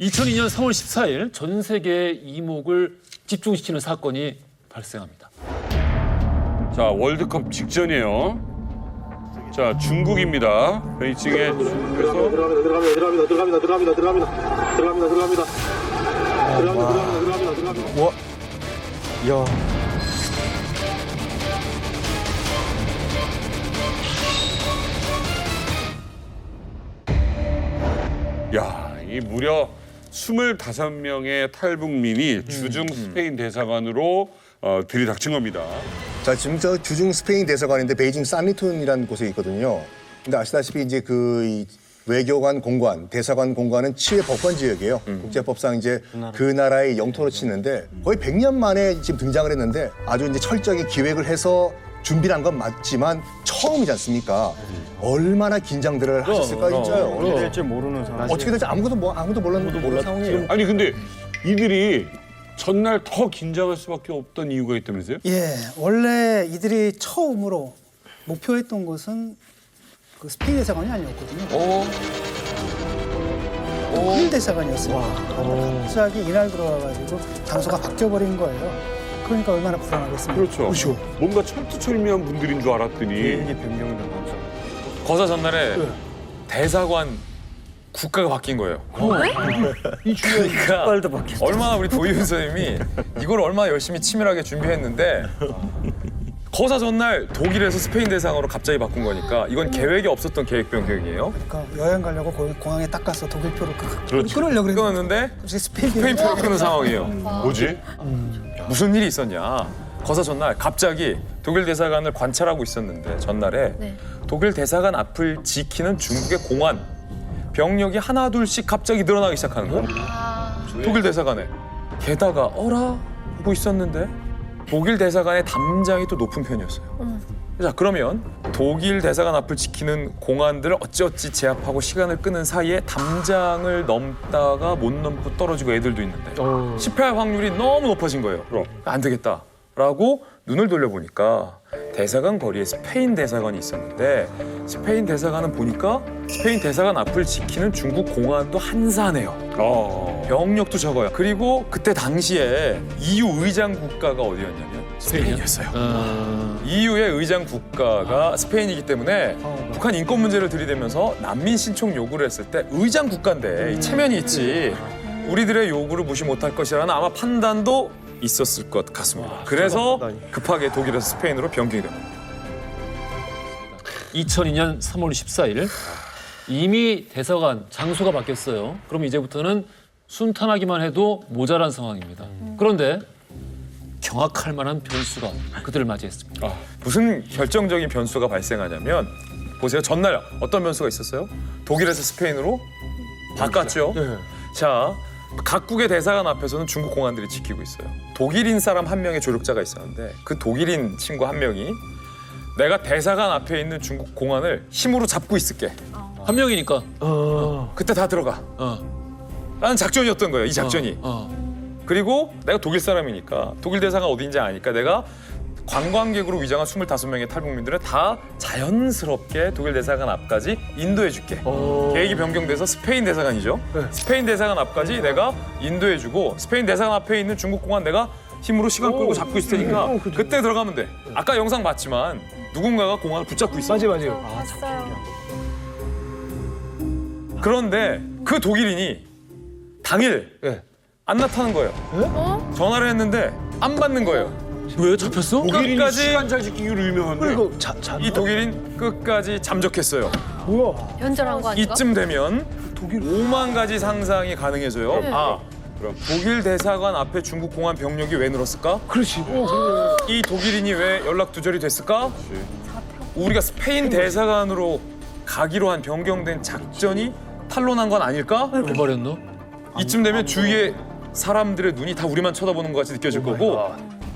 2002년 3월 14일 전 세계의 이목을 집중시키는 사건이 발생합니다. 자, 월드컵 직전이에요. 자, 중국입니다. 베이징에 중국에서 들어갑니다. 와, 야, 야, 이 무려 25명의 탈북민이 주중 스페인 대사관으로 들이닥친 겁니다. 자 지금 저 주중 스페인 대사관인데 베이징 산리툰이라는 곳에 있거든요. 근데 아시다시피 이제 이 외교관 공관, 대사관 공관은 치외 법관 지역이에요. 국제법상 이제 그 나라의 영토로 치는데 거의 100년 만에 지금 등장을 했는데 아주 이제 철저하게 기획을 해서 준비를 한 건 맞지만 처음이지 않습니까? 얼마나 긴장들을 하셨을까 진짜요. 어떻게 될지 모르는 상황. 어떻게 될지 아무도 몰랐는 상황이에요. 아니 근데 이들이 전날 더 긴장할 수밖에 없던 이유가 있다면서요? 예, 원래 이들이 처음으로 목표했던 곳은 그 스페인 대사관이 아니었거든요. 독일 대사관이었어요. 갑자기 이날 들어와가지고 장소가 바뀌어버린 거예요. 그러니까 얼마나 불안하겠습니까? 그렇죠. 뭔가 철두철미한 분들인 줄 알았더니 비행기 변경당하죠. 거사 전날에 대사관 국가가 바뀐 거예요. 그러니까 얼마나 우리 도희훈 선생님이 이걸 얼마나 열심히 치밀하게 준비했는데 거사 전날 독일에서 스페인 대사관으로 갑자기 바꾼 거니까 이건 계획이 없었던 계획 변경이에요. 그러니까 여행 가려고 공항에 딱 가서 독일표를 그렇죠. 끊으려고 그랬는데 끊었는데 갑자기 스페인 스페인표를 끊는 상황이에요. 뭐지? 무슨 일이 있었냐. 거사 전날 갑자기 독일 대사관을 관찰하고 있었는데 전날에 독일 대사관 앞을 지키는 중국의 공안 병력이 하나 둘씩 갑자기 늘어나기 시작하는 거야. 독일 대사관에. 게다가 어라 하고 있었는데 독일 대사관의 담장이 또 높은 편이었어요. 자, 그러면 독일 대사관 앞을 지키는 공안들을 어찌어찌 제압하고 시간을 끄는 사이에 담장을 넘다가 못 넘고 떨어지고 애들도 있는데 실패할 확률이 너무 높아진 거예요. 그럼. 안 되겠다라고 눈을 돌려보니까 대사관 거리에 스페인 대사관이 있었는데 스페인 대사관은 보니까 스페인 대사관 앞을 지키는 중국 공안도 한산해요. 병력도 적어요. 그리고 그때 당시에 EU 의장 국가가 어디였냐면 스페인이었어요. EU의 의장 국가가 스페인이기 때문에 북한 인권 문제를 들이대면서 난민 신청 요구를 했을 때 의장 국가인데 이 체면이 있지 우리들의 요구를 무시 못할 것이라는 아마 판단도 있었을 것 같습니다. 그래서 급하게 독일에서 스페인으로 변경이 됩니다. 2002년 3월 14일 이미 대사관 장소가 바뀌었어요. 그럼 이제부터는 순탄하기만 해도 모자란 상황입니다. 그런데 경악할 만한 변수가 그들을 맞이했습니다. 무슨 결정적인 변수가 발생하냐면 보세요. 전날 어떤 변수가 있었어요? 독일에서 스페인으로 바꿨죠. 자, 각국의 대사관 앞에서는 중국 공안들이 지키고 있어요. 독일인 사람 한 명의 조력자가 있었는데 그 독일인 친구 한 명이 내가 대사관 앞에 있는 중국 공안을 힘으로 잡고 있을게. 한 명이니까. 그때 다 들어가. 라는 작전이었던 거예요. 이 작전이. 그리고 내가 독일 사람이니까 독일 대사관 어딘지 아니까 내가 관광객으로 위장한 25명의 탈북민들은 다 자연스럽게 독일 대사관 앞까지 인도해줄게. 계획이 변경돼서 스페인 대사관이죠. 스페인 대사관 앞까지 내가 인도해주고 스페인 대사관 앞에 있는 중국 공안 내가 힘으로 시간 끌고 잡고 있을 테니까 그때 들어가면 돼. 아까 영상 봤지만 누군가가 공안을 붙잡고 있어. 맞아요. 봤어요. 그런데 그 독일인이 당일 안 나타나는 거예요. 전화를 했는데 안 받는 거예요. 왜 잡혔어? 독일인이 끝까지 시간 잘 지키기로 유명한데 그리고 이 독일인 끝까지 잠적했어요. 변절한 거 아닌가? 이쯤 되면 5만 가지 상상이 가능해져요. 아, 그럼 독일 대사관 앞에 중국 공안 병력이 왜 늘었을까? 그렇지. 이 독일인이 왜 연락 두절이 됐을까? 우리가 스페인 대사관으로 가기로 한 변경된 작전이 탄로난 건 아닐까? 왜 버렸노? 이쯤 되면 주위의 사람들의 눈이 다 우리만 쳐다보는 것 같이 느껴질 거고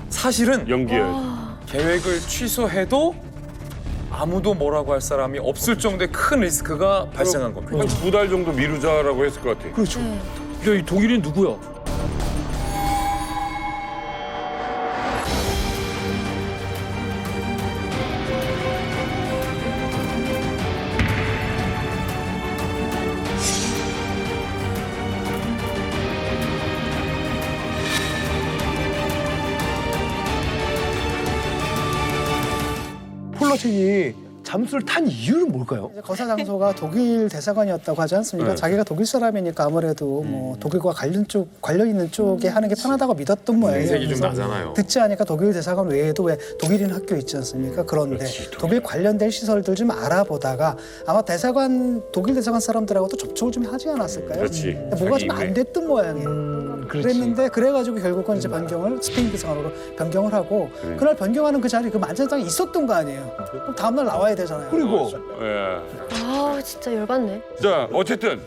사실은 연기해야지. 계획을 취소해도 아무도 뭐라고 할 사람이 없을 정도의 큰 리스크가 발생한 겁니다. 한 2달 정도 미루자라고 했을 것 같아. 그렇죠. 야, 이 독일인 누구야? 폴로첸이 잠수를 탄 이유는 뭘까요? 이제 거사 장소가 독일 대사관이었다고 하지 않습니까? 자기가 독일 사람이니까 아무래도 뭐 독일과 관련 있는 쪽에 하는 게 편하다고 믿었던 모양이에요. 색이 좀 그래서 나잖아요. 듣지 않으니까 독일 대사관 외에도 왜 독일인 학교 있지 않습니까? 그런데 독일 관련된 시설들 좀 알아보다가 아마 독일 대사관 사람들하고도 접촉을 좀 하지 않았을까요? 그렇지. 근데 뭐가 좀 안 됐던 모양이에요. 그랬는데 그래가지고 결국은 이제 변경을 스페인 대사관으로 변경을 하고 그날 변경하는 그 자리 그 만찬장에 있었던 거 아니에요. 그럼 다음날 나와야 되잖아요. 그리고 예. 아 진짜 열받네. 자, 어쨌든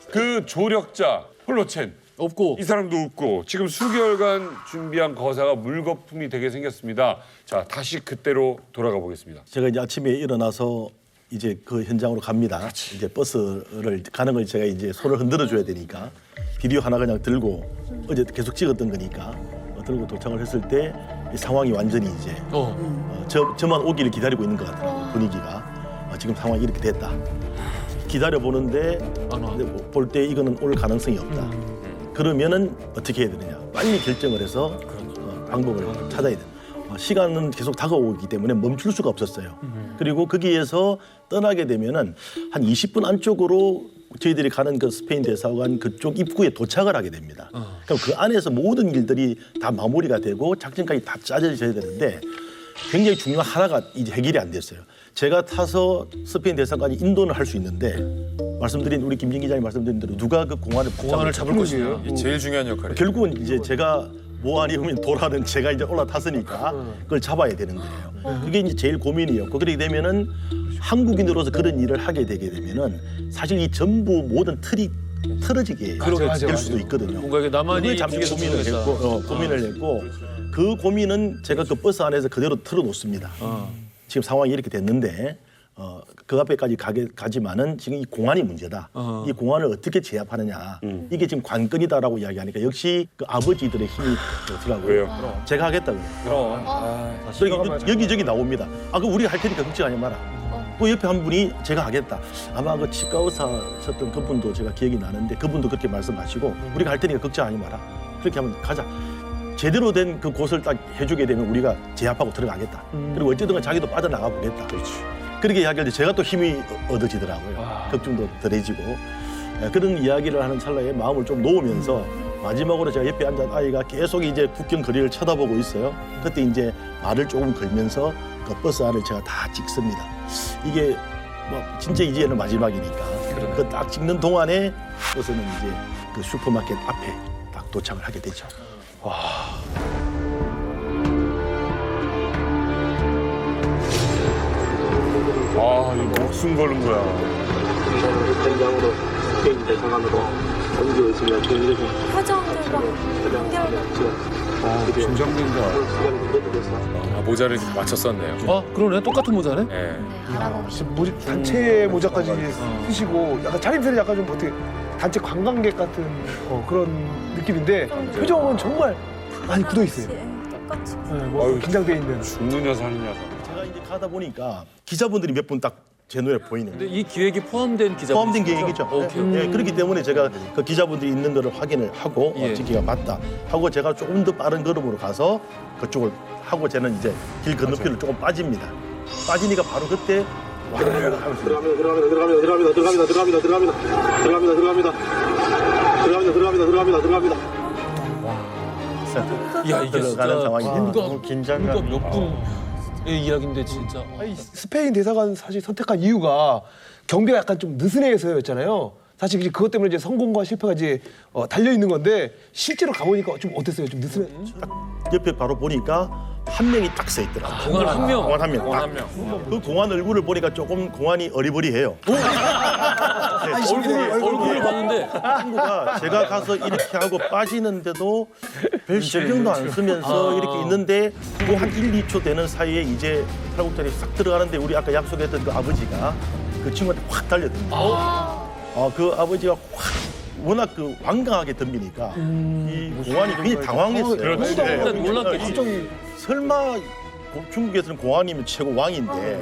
그 조력자 폴로첸 없고 이 사람도 웃고 지금 수개월간 준비한 거사가 물거품이 되게 생겼습니다. 자, 다시 그때로 돌아가 보겠습니다. 제가 이제 아침에 일어나서 이제 그 현장으로 갑니다. 이제 버스를 가는 걸 제가 이제 손을 흔들어 줘야 되니까 비디오 하나 그냥 들고 어제 계속 찍었던 거니까 들고 도착을 했을 때 이 상황이 완전히 이제 저만 오기를 기다리고 있는 것 같아요. 분위기가 지금 상황이 이렇게 됐다. 기다려 보는데 볼 때 이거는 올 가능성이 없다. 그러면은 어떻게 해야 되느냐? 빨리 결정을 해서 방법을 찾아야 된다. 시간은 계속 다가오기 때문에 멈출 수가 없었어요. 그리고 거기에서 떠나게 되면은 한 20분 안쪽으로 저희들이 가는 그 스페인 대사관 그쪽 입구에 도착을 하게 됩니다. 그럼 그 안에서 모든 일들이 다 마무리가 되고 작전까지 다 짜져져야 되는데 굉장히 중요한 하나가 이제 해결이 안 됐어요. 제가 타서 스페인 대사관이 인도를 할 수 있는데 말씀드린 우리 김진 기자님 말씀드린 대로 누가 그 공안을 잡을 것이냐. 이게 제일 중요한 역할이에요. 결국은 이제 제가 뭐 아니면 도라는 제가 이제 올라탔으니까 그걸 잡아야 되는 거예요. 그게 이제 제일 고민이었고 그렇게 되면은 한국인으로서 그런 일을 하게 되게 되면은 사실 이 전부 모든 틀이 틀어지게 될 수도 있거든요. 뭔가 이게 나만이 그걸 잠시 이쪽에서 고민을 모르겠다. 했고 고민을 했고 그 고민은 제가 그 버스 안에서 그대로 틀어놓습니다. 지금 상황이 이렇게 됐는데 그 앞에까지 가지만은 지금 이 공안이 문제다. 이 공안을 어떻게 제압하느냐. 이게 지금 관건이다라고 이야기하니까 역시 그 아버지들의 힘이 들더라고요. 왜요? 제가 하겠다고요. 그럼. 여기저기 나옵니다. 그럼 우리가 할 테니까 걱정하지 마라. 그 옆에 한 분이 제가 하겠다. 아마 그 치과 의사셨던 그분도 제가 기억이 나는데 그분도 그렇게 말씀하시고 우리가 할 테니까 걱정하지 마라. 그렇게 하면 가자. 제대로 된 그 곳을 딱 해주게 되면 우리가 제압하고 들어가겠다. 그리고 어쨌든 자기도 빠져나가 보겠다. 그렇게 이야기할 때 제가 또 힘이 얻어지더라고요. 걱정도 덜해지고 그런 이야기를 하는 찰나에 마음을 좀 놓으면서 마지막으로 제가 옆에 앉은 아이가 계속 이제 국경 거리를 쳐다보고 있어요. 그때 이제 말을 조금 걸면서 그 버스 안을 제가 다 찍습니다. 이게 뭐 진짜 이제는 마지막이니까 그 딱 찍는 동안에 버스는 이제 그 슈퍼마켓 앞에 딱 도착을 하게 되죠. 아, 이 목숨 걸은 거야. 화장들과 긴장된다. 모자를 맞췄었네요. 그러네. 똑같은 모자네. 예. 단체 모자까지 쓰시고 약간 차림새는 약간 좀 어떻게 단체 관광객 같은 그런 느낌인데 표정은 정말 많이 굳어 있어요. 똑같이. 뭐 긴장돼 있는. 죽느냐 사느냐. 제가 이제 가다 보니까 기자분들이 몇 분 딱 제 눈에 보이는 근데 이 기획이 포함된 기자 포함된 계획이죠. 오케이. 네, 그렇기 때문에 제가 그 기자분들이 있는 거를 확인을 하고 예. 지키가 맞다 하고 제가 조금 더 빠른 걸음으로 가서 그쪽을 하고 저는 이제 길 건너편을 조금 빠집니다. 빠지니까 바로 그때 야 이게 들어가는 상황이 불과 긴장감 몇 분의 이야기인데 진짜. 아니, 스페인 대사관 사실 선택한 이유가 경비가 약간 좀 느슨해서였잖아요. 사실 이제 그것 때문에 이제 성공과 실패가 이제 달려 있는 건데 실제로 가보니까 좀 어땠어요? 좀 느슨해. 옆에 바로 보니까 한 명이 딱 서 있더라고요. 공안 한 명. 공안 한 명. 공안 한 명. 그 공안 얼굴을 보니까 조금 공안이 어리버리해요. 얼굴을 봤는데 친구가 제가 가서 이렇게 하고 빠지는데도 별 신경도 안 쓰면서 이렇게 있는데 그 한 1, 2초 되는 사이에 이제 탈북자리 싹 들어가는데 우리 아까 약속했던 그 아버지가 그 친구한테 확 달려듭니다. 그 아버지가 확 워낙 그 완강하게 덤비니까 이 공안이 굉장히 당황했어요. 그렇지. 놀랐겠지. 설마 중국에서는 공안이면 최고 왕인데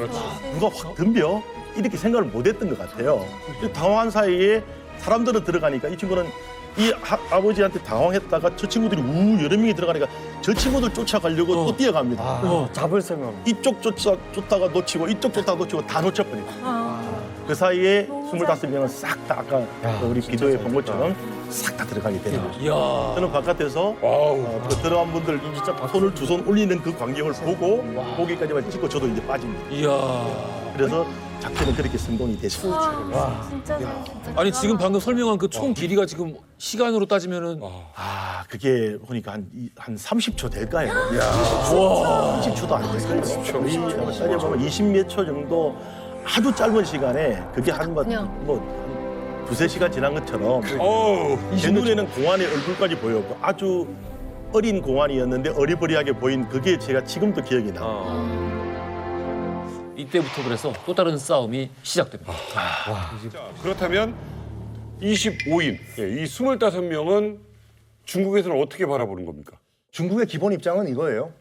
누가 확 덤벼? 이렇게 생각을 못했던 것 같아요. 당황한 사이에 사람들은 들어가니까 이 친구는 이 아버지한테 당황했다가 저 친구들이 여러 명이 들어가니까 저 친구들 쫓아가려고 또 뛰어갑니다. 잡을 생각. 이쪽 쫓다가 놓치고 이쪽 쫓다가 놓치고 다 놓쳐버립니다. 그 사이에 25명은 싹 다 아까 우리 비디오에 본 것처럼 싹 다 들어가게 되는 거죠. 이야. 저는 바깥에서 그 들어간 분들 손을 두 손 올리는 그 광경을 보고 거기까지만 찍고 저도 이제 빠집니다. 이야. 그래서 작전은 그렇게 성공이 됐습니다. 진짜 진짜. 아니 지금 방금 설명한 그 총 길이가 지금 시간으로 따지면은 그게 보니까 한 30초 될까요? 와, 30초도 안 될까요? 30초. 따져보면 20몇 초 정도 아주 짧은 시간에 그게 한 두세 시간 지난 것처럼 제 눈에는 공안의 얼굴까지 보였고 아주 어린 공안이었는데 어리버리하게 보인 그게 제가 지금도 기억이 나요. 이때부터 그래서 또 다른 싸움이 시작됩니다. 그렇다면 25인, 이 25명은 중국에서는 어떻게 바라보는 겁니까? 중국의 기본 입장은 이거예요.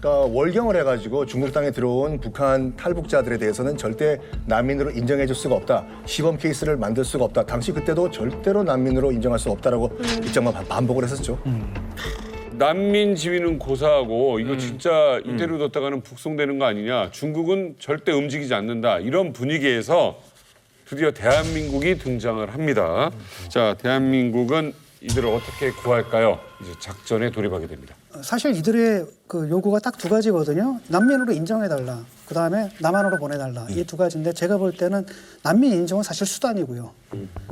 그러니까 월경을 해가지고 중국 땅에 들어온 북한 탈북자들에 대해서는 절대 난민으로 인정해줄 수가 없다. 시범 케이스를 만들 수가 없다. 당시 그때도 절대로 난민으로 인정할 수 없다라고 입장만 반복을 했었죠. 난민 지위는 고사하고 이거 진짜 이대로 뒀다가는 북송되는 거 아니냐. 중국은 절대 움직이지 않는다. 이런 분위기에서 드디어 대한민국이 등장을 합니다. 자, 대한민국은 이들을 어떻게 구할까요? 이제 작전에 돌입하게 됩니다. 사실 이들의 그 요구가 딱 두 가지거든요. 난민으로 인정해달라. 그다음에 남한으로 보내달라. 이 두 가지인데 제가 볼 때는 난민 인정은 사실 수단이고요.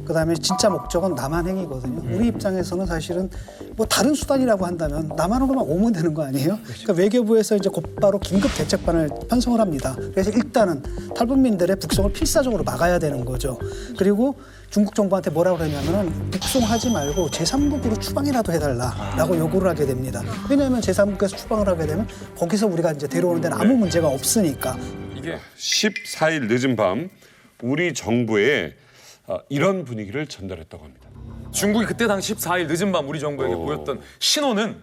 그다음에 진짜 목적은 남한행이거든요. 우리 입장에서는 사실은 뭐 다른 수단이라고 한다면 남한으로만 오면 되는 거 아니에요? 그러니까 외교부에서 이제 곧바로 긴급 대책반을 편성을 합니다. 그래서 일단은 탈북민들의 북송을 필사적으로 막아야 되는 거죠. 그리고 중국 정부한테 뭐라고 그러냐면은 북송하지 말고 제3국으로 추방이라도 해달라라고 요구를 하게 됩니다. 왜냐하면 제3국에서 추방을 하게 되면 거기서 우리가 이제 데려오는 데는 아무 문제가 없으니까. 이게 14일 늦은 밤 우리 정부에 이런 분위기를 전달했다고 합니다. 중국이 그때 당시 14일 늦은 밤 우리 정부에게 보였던 신호는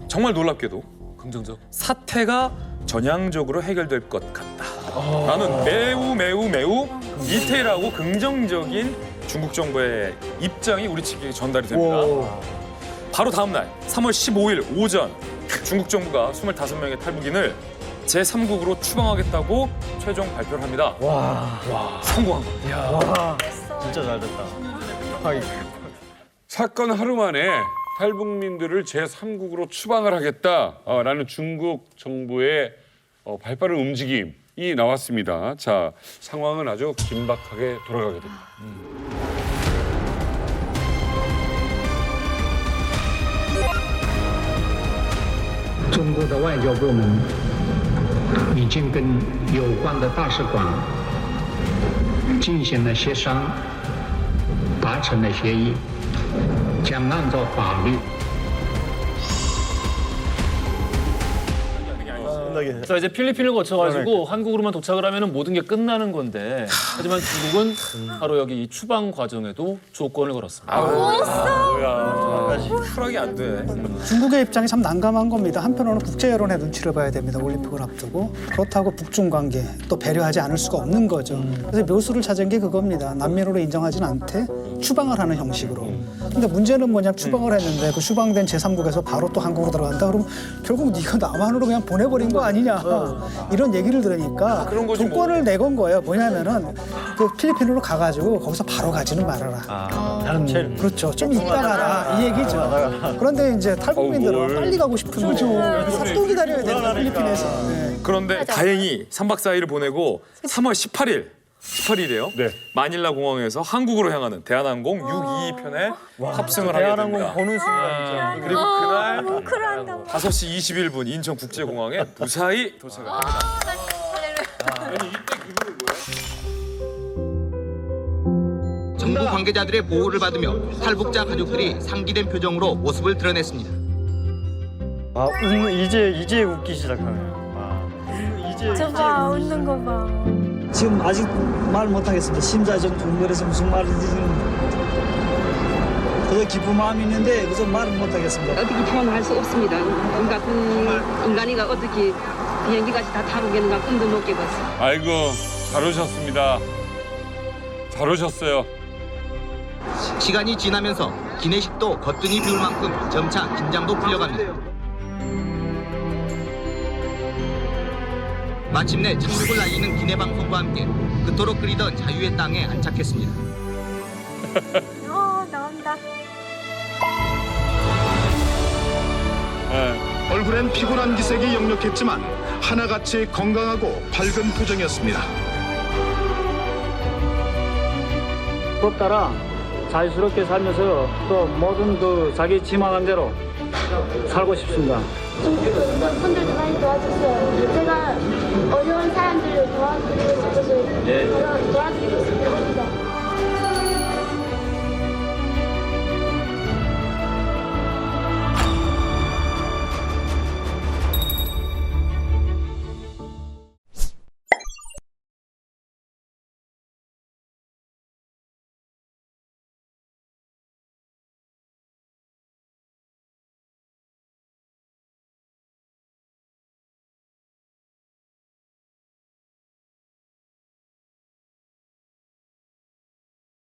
정말 놀랍게도 긍정적. 사태가 전향적으로 해결될 것 같다. 라는 매우 디테일하고 긍정적인 중국 정부의 입장이 우리 측에 전달이 됩니다. 바로 다음 날 3월 15일 오전 중국 정부가 25명의 탈북인을 제3국으로 추방하겠다고 최종 발표를 합니다. 성공한 겁니다. 진짜 잘 됐다. 사건 하루 만에 탈북민들을 제3국으로 추방을 하겠다라는 중국 정부의 발빠른 움직임이 나왔습니다. 자, 상황은 아주 긴박하게 돌아가게 됩니다. 中国的外交部门已经跟有关的大使馆进行了协商，达成了协议，将按照法律。 자 이제 필리핀을 거쳐가지고 한국으로만 도착을 하면 모든 게 끝나는 건데 하지만 중국은 바로 여기 이 추방 과정에도 조건을 걸었습니다. 쿨하게 안 돼. 중국의 입장이 참 난감한 겁니다. 한편으로는 국제 여론의 눈치를 봐야 됩니다. 올림픽을 앞두고. 그렇다고 북중 관계 또 배려하지 않을 수가 없는 거죠. 그래서 묘수를 찾은 게 그겁니다. 난민으로 인정하진 않되 추방을 하는 형식으로. 근데 문제는 뭐냐면 추방을 했는데 그 추방된 제3국에서 바로 또 한국으로 들어간다 그러면 결국 네가 남한으로 그냥 보내버린 거 아니냐 이런 얘기를 들으니까 조건을 내건 거예요. 뭐냐면은 그 필리핀으로 가가지고 거기서 바로 가지는 말아라. 그렇죠. 좀 이따 가라 이 얘기죠. 그런데 이제 탈북민들은 빨리 가고 싶은 거죠. 또 기다려야 되는 필리핀에서. 그런데 다행히 3박 4일을 보내고 3월 18일이에요. 네. 마닐라 공항에서 한국으로 향하는 대한항공 622편에 탑승을 하게 됩니다. 보는 순간 그리고 그날 뭉클한다. 5시 21분 인천국제공항에 무사히 도착을 합니다. 정부 관계자들의 보호를 받으며 탈북자 가족들이 상기된 표정으로 모습을 드러냈습니다. 이제 웃기 시작하네요. 저봐 웃는 거 봐. 지금 아직 말 못하겠습니다. 심장이 좀 두근거려서 무슨 말인지 그저 기쁜 마음이 있는데 그저 말을 못하겠습니다. 어떻게 표현할 수 없습니다. 그러니까 그 인간이가 어떻게 비행기까지 다 타보겠는가 꿈도 못 깨봤어요. 아이고, 잘 오셨습니다. 잘 오셨어요. 시간이 지나면서 기내식도 거뜬히 비울 만큼 점차 긴장도 풀려갑니다. 마침내 착륙을 알리는 기내 방송과 함께 그토록 그리던 자유의 땅에 안착했습니다. 나온다. 얼굴엔 피곤한 기색이 역력했지만 하나같이 건강하고 밝은 표정이었습니다. 법 따라 자유스럽게 살면서 또 모든 그 자기 지망한 대로 살고 싶습니다. 분들도 많이 도와줬어요. 제가 어려운 사람들을 도와드리고 싶어서 도와드리고 싶습니다.